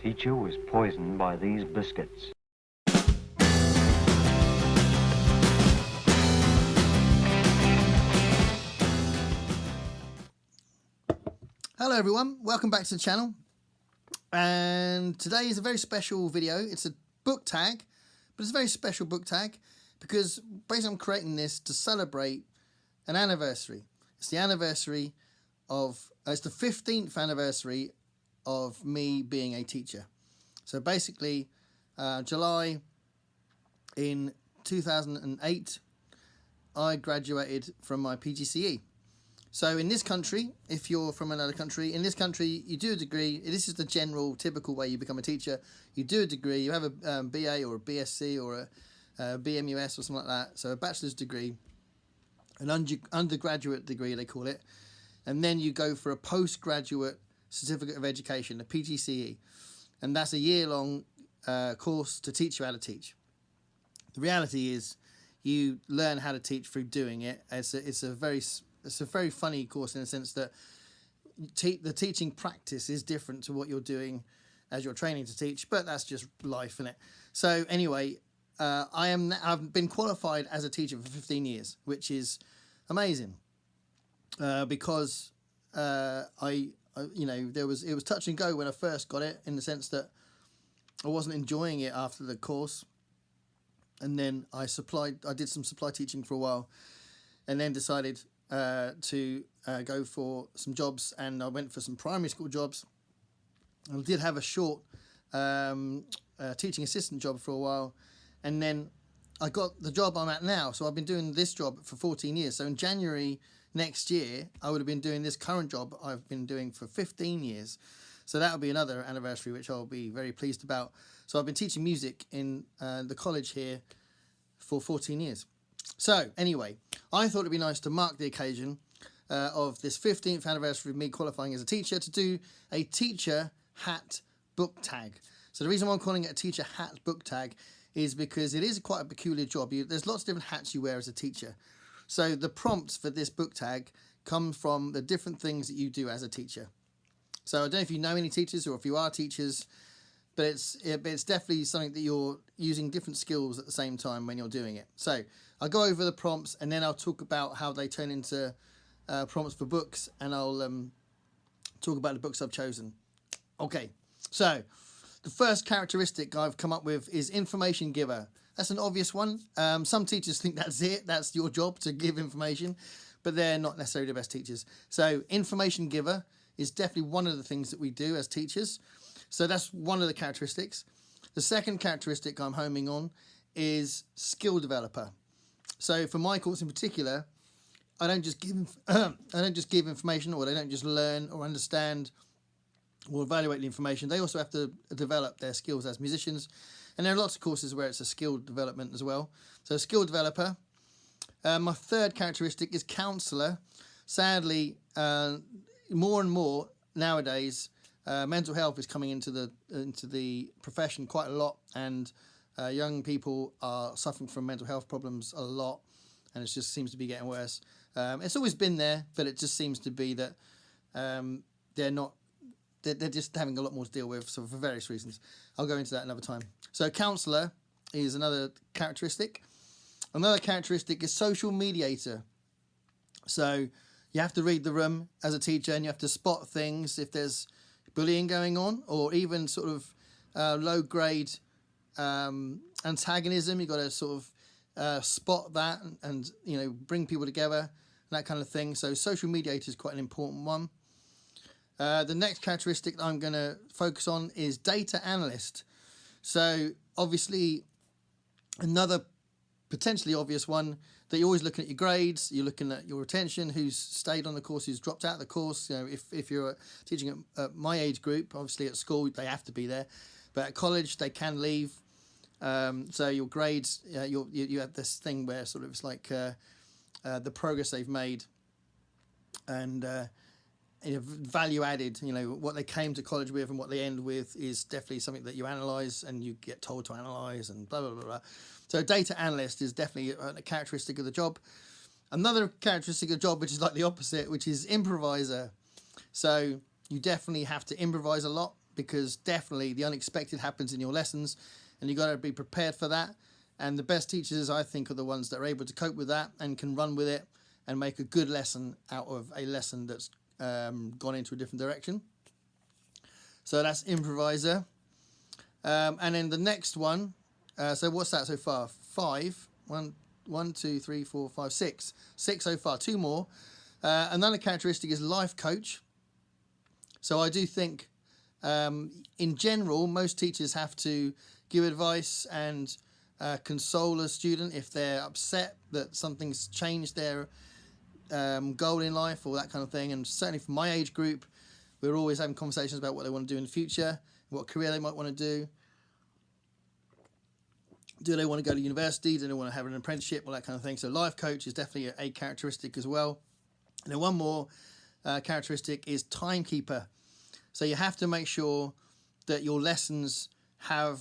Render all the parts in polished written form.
teacher was poisoned by these biscuits. Hello everyone, welcome back to the channel, and today is a very special video. It's a book tag, but it's a very special book tag because basically I'm creating this to celebrate an anniversary. It's the anniversary of, it's the 15th anniversary of me being a teacher. So basically July in 2008 I graduated from my PGCE. So in this country, if you're from another country, in this country you do a degree. This is the general typical way you become a teacher. You do a degree, you have a BA or a BSc or a BMUS or something like that. So a bachelor's degree, an undergraduate degree they call it. And then you go for a postgraduate certificate of education, a PGCE. And that's a year-long course to teach you how to teach. The reality is you learn how to teach through doing it. It's a very funny course in the sense that the teaching practice is different to what you're doing as you're training to teach, but that's just life, isn't it? So anyway, I've been qualified as a teacher for 15 years, which is amazing, because you know, it was touch and go when I first got it, in the sense that I wasn't enjoying it after the course, and then I did some supply teaching for a while, and then decided to go for some jobs, and I went for some primary school jobs. I did have a short teaching assistant job for a while, and then I got the job I'm at now. So I've been doing this job for 14 years. So in January next year, I would have been doing this current job I've been doing for 15 years. So that will be another anniversary, which I'll be very pleased about. So I've been teaching music in the college here for 14 years. So anyway, I thought it'd be nice to mark the occasion of this 15th anniversary of me qualifying as a teacher to do a teacher hat book tag. So the reason why I'm calling it a teacher hat book tag is because it is quite a peculiar job. There's lots of different hats you wear as a teacher. So the prompts for this book tag come from the different things that you do as a teacher. So I don't know if you know any teachers or if you are teachers, but it's definitely something that you're using different skills at the same time when you're doing it. So I'll go over the prompts, and then I'll talk about how they turn into prompts for books, and I'll talk about the books I've chosen. Okay, so the first characteristic I've come up with is information giver. That's an obvious one. Some teachers think that's it. That's your job, to give information, but they're not necessarily the best teachers. So information giver is definitely one of the things that we do as teachers. So that's one of the characteristics. The second characteristic I'm homing on is skill developer. So for my course in particular, I don't just give information, or they don't just learn or understand or evaluate the information. They also have to develop their skills as musicians. And there are lots of courses where it's a skill development as well. So skill developer. My third characteristic is counsellor. Sadly, more and more nowadays, mental health is coming into the profession quite a lot, and young people are suffering from mental health problems a lot, and it just seems to be getting worse. It's always been there, but it just seems to be that they're just having a lot more to deal with, so for various reasons. I'll go into that another time. So counsellor is another characteristic. Another characteristic is social mediator. So you have to read the room as a teacher, and you have to spot things if there's bullying going on, or even sort of low grade antagonism. You've got to sort of spot that and you know, bring people together and that kind of thing. So social mediator is quite an important one. The next characteristic that I'm going to focus on is data analyst. So obviously another potentially obvious one, that you're always looking at your grades, you're looking at your retention, who's stayed on the course, who's dropped out of the course. You know, if you're teaching at my age group, obviously at school they have to be there, but at college they can leave. So your grades, you have this thing where sort of it's like the progress they've made, and you know, value added, you know, what they came to college with and what they end with is definitely something that you analyse, and you get told to analyse, and blah, blah, blah, blah. So data analyst is definitely a characteristic of the job. Another characteristic of the job, which is like the opposite, which is improviser. So you definitely have to improvise a lot, because definitely the unexpected happens in your lessons, and you've got to be prepared for that. And the best teachers, I think, are the ones that are able to cope with that and can run with it and make a good lesson out of a lesson that's gone into a different direction. So that's Improvisor. And then the next one, so what's that so far? 5. 1, 2, 3, 4, 5, 6. 6 so far, 2 more. Another characteristic is life coach. So I do think, in general, most teachers have to give advice and console a student if they're upset that something's changed their goal in life or that kind of thing. And certainly for my age group, we're always having conversations about what they want to do in the future, what career they might want to do. Do they want to go to university? Do they want to have an apprenticeship? All that kind of thing. So life coach is definitely a characteristic as well. And then one more characteristic is timekeeper. So you have to make sure that your lessons have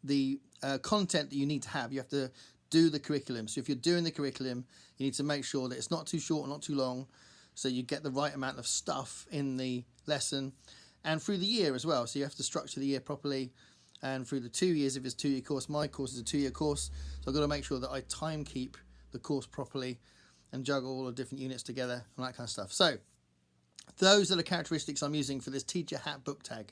the content that you need to have. You have to do the curriculum. So if you're doing the curriculum, you need to make sure that it's not too short or not too long, so you get the right amount of stuff in the lesson and through the year as well. So you have to structure the year properly, and through the 2 years if it's a 2-year course. My course is a 2-year course, so I've got to make sure that I time keep the course properly and juggle all the different units together and that kind of stuff. So those are the characteristics I'm using for this teacher hat book tag.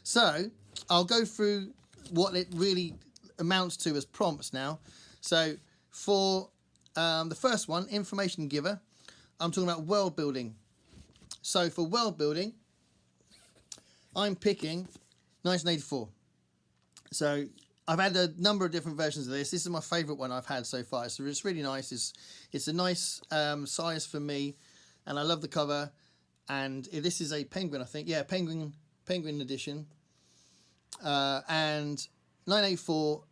So I'll go through what it really amounts to as prompts now. So for the first one, information giver, I'm talking about world building. So for world building, I'm picking 1984. So I've had a number of different versions of this. This is my favourite one I've had so far. So it's really nice. It's a nice size for me, and I love the cover. And this is a penguin, I think. Yeah, penguin edition. And 1984.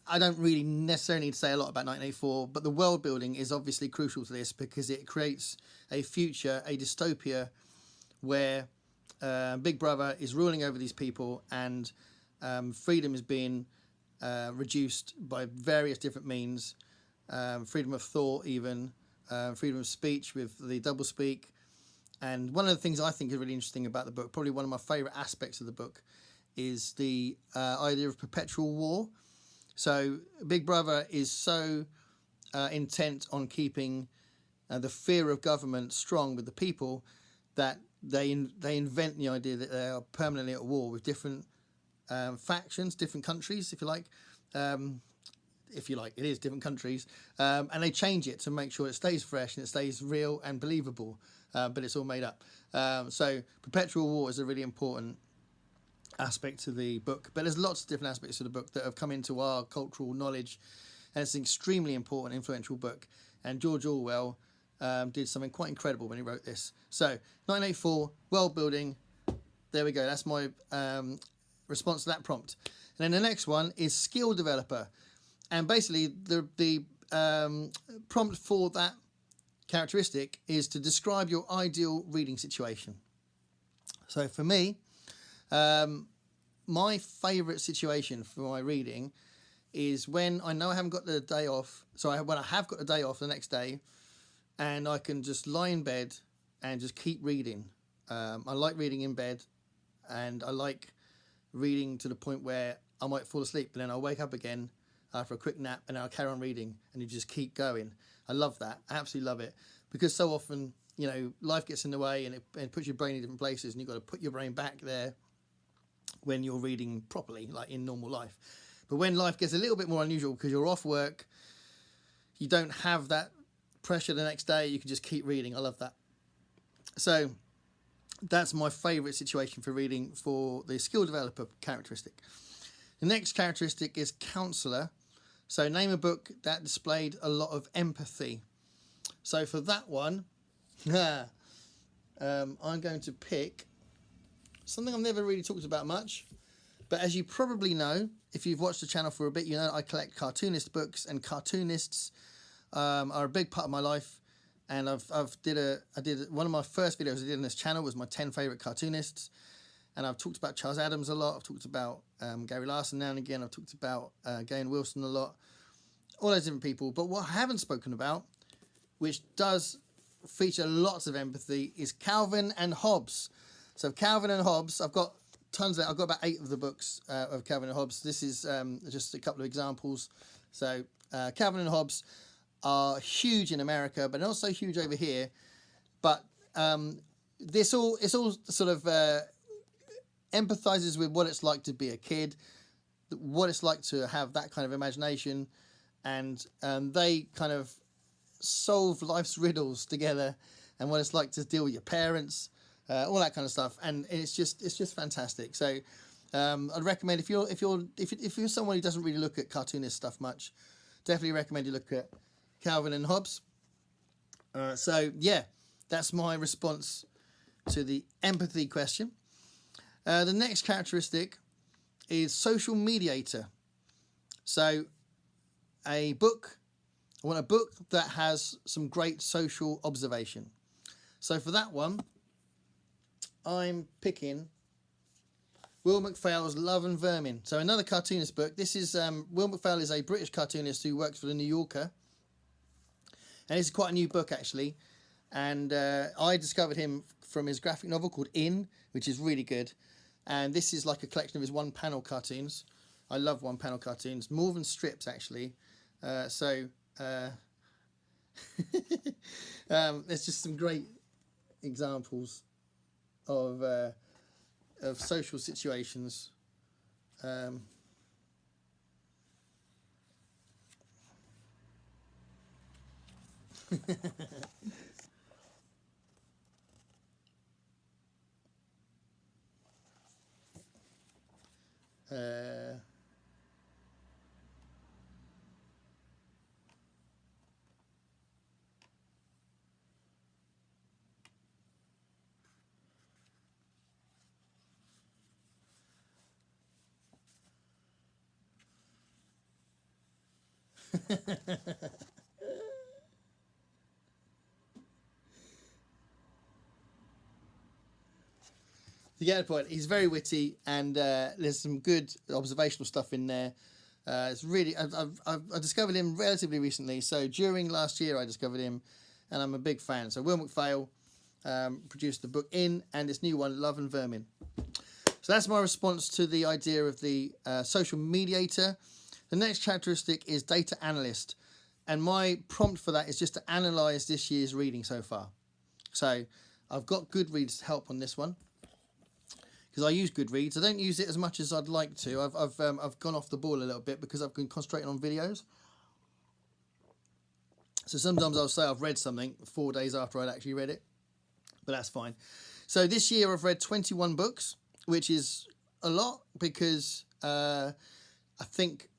I don't really necessarily need to say a lot about 1984, but the world building is obviously crucial to this because it creates a future, a dystopia, where Big Brother is ruling over these people, and freedom is being reduced by various different means. Freedom of thought, even freedom of speech with the doublespeak. And one of the things I think is really interesting about the book, probably one of my favourite aspects of the book, is the idea of perpetual war. So Big Brother is so intent on keeping the fear of government strong with the people that they invent the idea that they are permanently at war with different factions, different countries, if you like. It is different countries. And they change it to make sure it stays fresh and it stays real and believable, but it's all made up. So perpetual war is a really important aspect to the book, but there's lots of different aspects of the book that have come into our cultural knowledge, and it's an extremely important, influential book. And George Orwell did something quite incredible when he wrote this. So 1984, world building, there we go. That's my response to that prompt. And then the next one is skill developer, and basically the prompt for that characteristic is to describe your ideal reading situation. So for me, my favourite situation for my reading is when I know I haven't got the day off. So when I have got the day off the next day, and I can just lie in bed and just keep reading. I like reading in bed, and I like reading to the point where I might fall asleep, but then I'll wake up again after a quick nap, and I'll carry on reading, and you just keep going. I love that. I absolutely love it, because so often, life gets in the way, and it puts your brain in different places, and you've got to put your brain back there when you're reading properly, like in normal life. But when life gets a little bit more unusual because you're off work, you don't have that pressure the next day, you can just keep reading. I love that. So that's my favourite situation for reading for the skill developer characteristic. The next characteristic is counsellor. So name a book that displayed a lot of empathy. So for that one, I'm going to pick something I've never really talked about much, but as you probably know, if you've watched the channel for a bit, you know I collect cartoonist books, and cartoonists are a big part of my life. And I did one of my first videos I did on this channel was my 10 favourite cartoonists, and I've talked about Charles Addams a lot. I've talked about Gary Larson now and again. I've talked about Gahan Wilson a lot, all those different people. But what I haven't spoken about, which does feature lots of empathy, is Calvin and Hobbes. So Calvin and Hobbes, I've got tons of it. I've got about 8 of the books of Calvin and Hobbes. This is just a couple of examples. So Calvin and Hobbes are huge in America, but also huge over here. But it's all sort of empathizes with what it's like to be a kid, what it's like to have that kind of imagination, and they kind of solve life's riddles together, and what it's like to deal with your parents, all that kind of stuff, and it's just fantastic. So I'd recommend if you're someone who doesn't really look at cartoonist stuff much, definitely recommend you look at Calvin and Hobbes. So yeah, that's my response to the empathy question. The next characteristic is social mediator. So I want a book that has some great social observation. So for that one, I'm picking Will McPhail's Love and Vermin. So another cartoonist book. This is Will McPhail is a British cartoonist who works for the New Yorker, and it's quite a new book actually. And I discovered him from his graphic novel called In, which is really good. And this is like a collection of his one-panel cartoons. I love one-panel cartoons, more than strips actually. There's just some great examples of social situations. You get the point. He's very witty, and there's some good observational stuff in there. It's really I discovered him relatively recently. So during last year, I discovered him, and I'm a big fan. So Will McPhail produced the book In, and this new one, Love and Vermin. So that's my response to the idea of the social mediator. The next characteristic is data analyst, and my prompt for that is just to analyze this year's reading so far. So I've got Goodreads help on this one, because I use Goodreads. I don't use it as much as I'd like to. I've gone off the ball a little bit because I've been concentrating on videos. So sometimes I'll say I've read something 4 days after I'd actually read it, but that's fine. So this year I've read 21 books, which is a lot because I think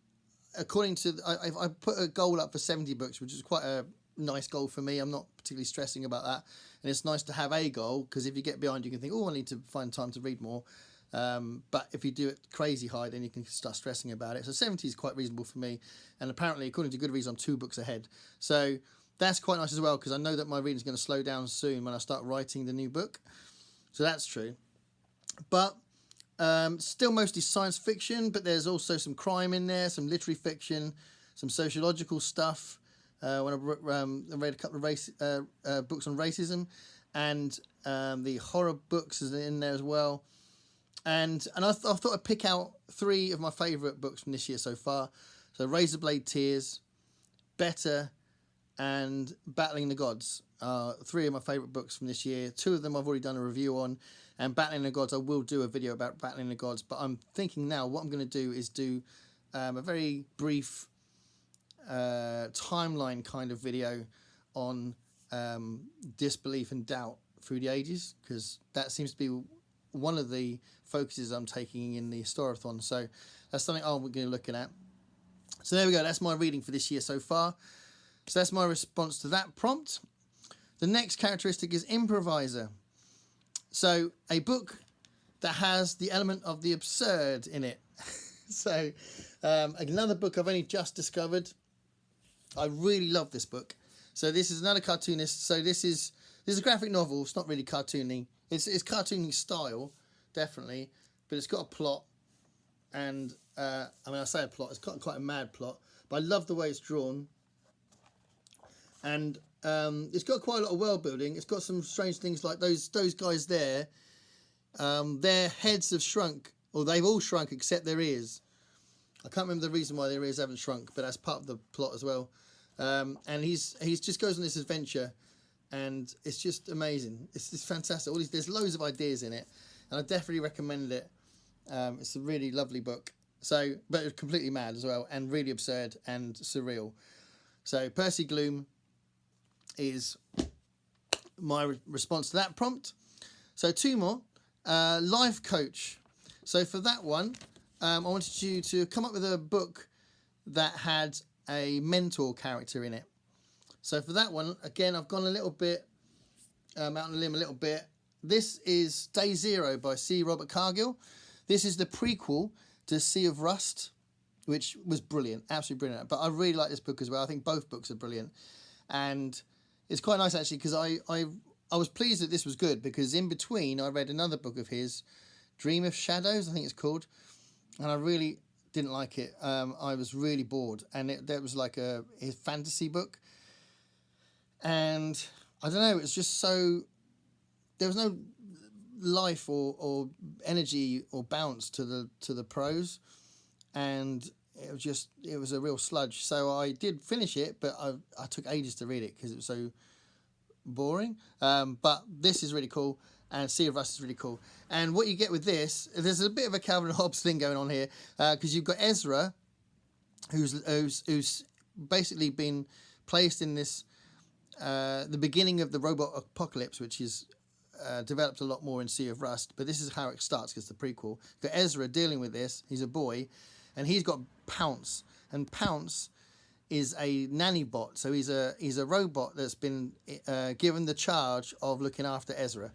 according to I put a goal up for 70 books, which is quite a nice goal for me. I'm not particularly stressing about that, and it's nice to have a goal, because if you get behind you can think, oh, I need to find time to read more, but if you do it crazy high, then you can start stressing about it. So 70 is quite reasonable for me, and apparently according to Goodreads I'm 2 books ahead, so that's quite nice as well, because I know that my reading is going to slow down soon when I start writing the new book. So that's true, but still mostly science fiction, but there's also some crime in there, some literary fiction, some sociological stuff. When I read a couple of books on racism, and the horror books is in there as well. And I thought I'd pick out 3 of my favourite books from this year so far. So Razorblade Tears, Better, and Battling the Gods are 3 of my favourite books from this year. 2 of them I've already done a review on, and Battling the Gods I will do a video about Battling the Gods, but I'm thinking now what I'm going to do is do a very brief timeline kind of video on disbelief and doubt through the ages, because that seems to be one of the focuses I'm taking in the Historathon. So that's something I'm going to be looking at. So there we go, that's my reading for this year so far. So that's my response to that prompt. The next characteristic is Improvisor. So a book that has the element of the absurd in it. So another book I've only just discovered. I really love this book. So this is another cartoonist. So this is a graphic novel. It's not really cartoony. It's cartoony style, definitely, but it's got a plot. And I mean, I say a plot. It's got quite a mad plot, but I love the way it's drawn. And it's got quite a lot of world building. It's got some strange things like those guys there. their heads have shrunk, or they've all shrunk except their ears. I can't remember the reason why their ears haven't shrunk, but that's part of the plot as well. And he's just goes on this adventure, and it's just amazing. It's fantastic. There's loads of ideas in it, and I definitely recommend it. It's a really lovely book. So, but it's completely mad as well, and really absurd and surreal. So Percy Gloom is my response to that prompt. So 2 more. Life coach. So for that one, I wanted you to come up with a book that had a mentor character in it. So for that one, again, I've gone a little bit out on a limb a little bit. This is Day Zero by C. Robert Cargill. This is the prequel to Sea of Rust, which was brilliant, absolutely brilliant. But I really like this book as well. I think both books are brilliant. And it's quite nice, actually, because I was pleased that this was good, because in between I read another book of his, Dream of Shadows, I think it's called, and I really didn't like it. I was really bored, and that was like his fantasy book, and I don't know, it was just so, there was no life or energy or bounce to the prose, and it was a real sludge. So I did finish it, but I took ages to read it because it was so boring. But this is really cool, and Sea of Rust is really cool. And what you get with this, there's a bit of a Calvin and Hobbes thing going on here, because you've got Ezra, who's basically been placed in this the beginning of the robot apocalypse, which is developed a lot more in Sea of Rust, but this is how it starts, because the prequel. You've got Ezra dealing with this. He's a boy, and he's got Pounce, and Pounce is a nanny bot. So he's a robot that's been given the charge of looking after Ezra,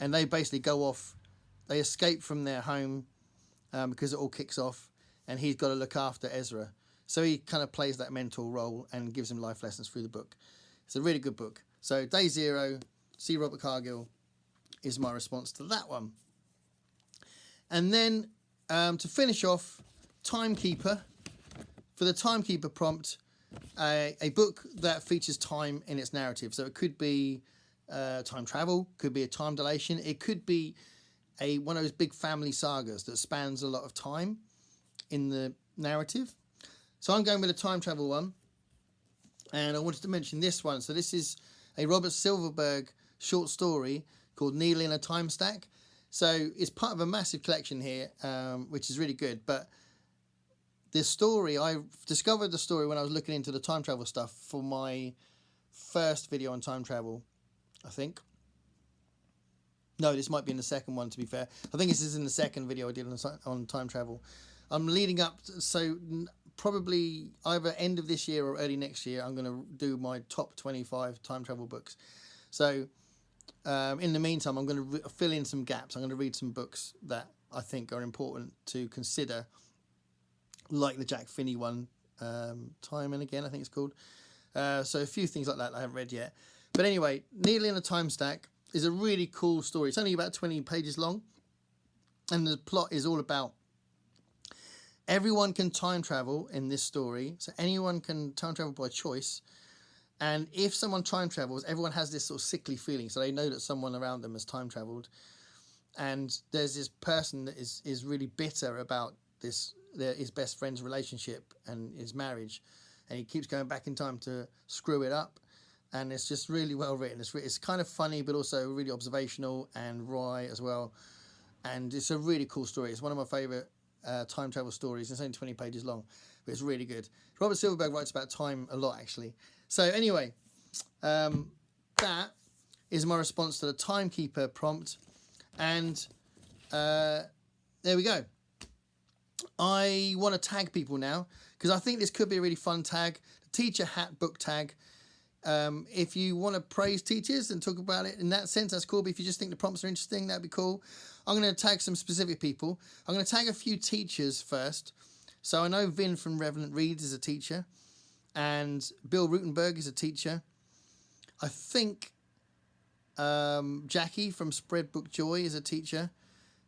and they basically go off. They escape from their home because it all kicks off, and he's got to look after Ezra. So he kind of plays that mentor role and gives him life lessons through the book. It's a really good book. So Day Zero, C. Robert Cargill, is my response to that one. And then to finish off, Timekeeper. For the Timekeeper prompt, a book that features time in its narrative. So it could be time travel, could be a time dilation, it could be one of those big family sagas that spans a lot of time in the narrative. So I'm going with a time travel one, and I wanted to mention this one. So this is a Robert Silverberg short story called Needle in a Time Stack. So it's part of a massive collection here, which is really good. But this story, I discovered the story when I was looking into the time travel stuff for my first video on time travel, I think. No, this might be in the second one, to be fair. I think this is in the second video I did on time travel. I'm leading up, so probably either end of this year or early next year, I'm going to do my top 25 time travel books. So in the meantime, I'm going to fill in some gaps. I'm going to read some books that I think are important to consider, like the Jack Finney one, Time and Again, I think it's called. So a few things like that I haven't read yet. But anyway, Needle in a Time Stack is a really cool story. It's only about 20 pages long, and the plot is all about everyone can time travel in this story. So anyone can time travel by choice. And if someone time travels, everyone has this sort of sickly feeling. So they know that someone around them has time traveled. And there's this person that is really bitter about his best friend's relationship and his marriage. And he keeps going back in time to screw it up. And it's just really well written. It's kind of funny, but also really observational and wry as well. And it's a really cool story. It's one of my favourite time travel stories. It's only 20 pages long, but it's really good. Robert Silverberg writes about time a lot, actually. So anyway, that is my response to the Timekeeper prompt. And there we go. I want to tag people now, because I think this could be a really fun tag. The Teacher Hat book tag. If you want to praise teachers and talk about it in that sense, that's cool. But if you just think the prompts are interesting, that'd be cool. I'm going to tag some specific people. I'm going to tag a few teachers first. So I know Vin from Revenant Reads is a teacher, and Bill Rutenberg is a teacher. I think Jackie from Spread Book Joy is a teacher,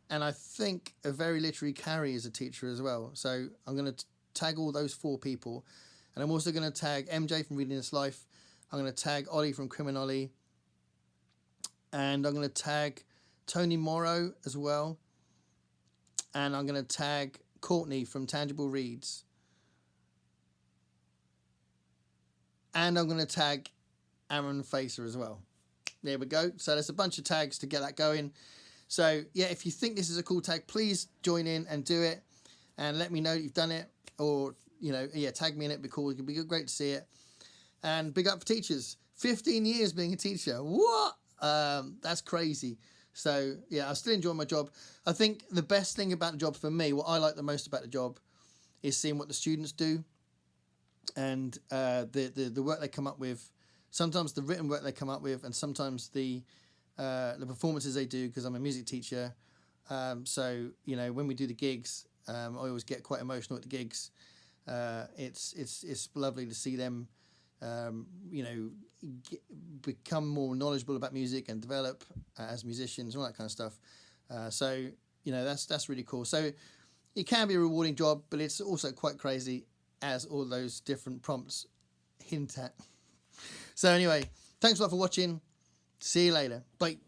and I think A Very Literary Carrie is a teacher as well. So I'm going to tag all those 4 people, and I'm also going to tag MJ from Reading This Life. I'm going to tag Ollie from Criminolly, and I'm going to tag Tony Morrow as well. And I'm going to tag Courtney from Tangible Reads. And I'm going to tag Aaron Facer as well. There we go. So there's a bunch of tags to get that going. So yeah, if you think this is a cool tag, please join in and do it. And let me know you've done it. Or, you know, yeah, tag me in it. It'd be cool. It'd be great to see it. And big up for teachers. 15 years being a teacher. What? That's crazy. So yeah, I still enjoy my job. I think the best thing about the job for me, what I like the most about the job, is seeing what the students do, and the work they come up with. Sometimes the written work they come up with, and sometimes the performances they do. Because I'm a music teacher, so you know when we do the gigs, I always get quite emotional at the gigs. It's lovely to see them. You know, become more knowledgeable about music and develop as musicians, all that kind of stuff. So you know that's really cool. So it can be a rewarding job, but it's also quite crazy, as all those different prompts hint at. So anyway, thanks a lot for watching. See you later. Bye.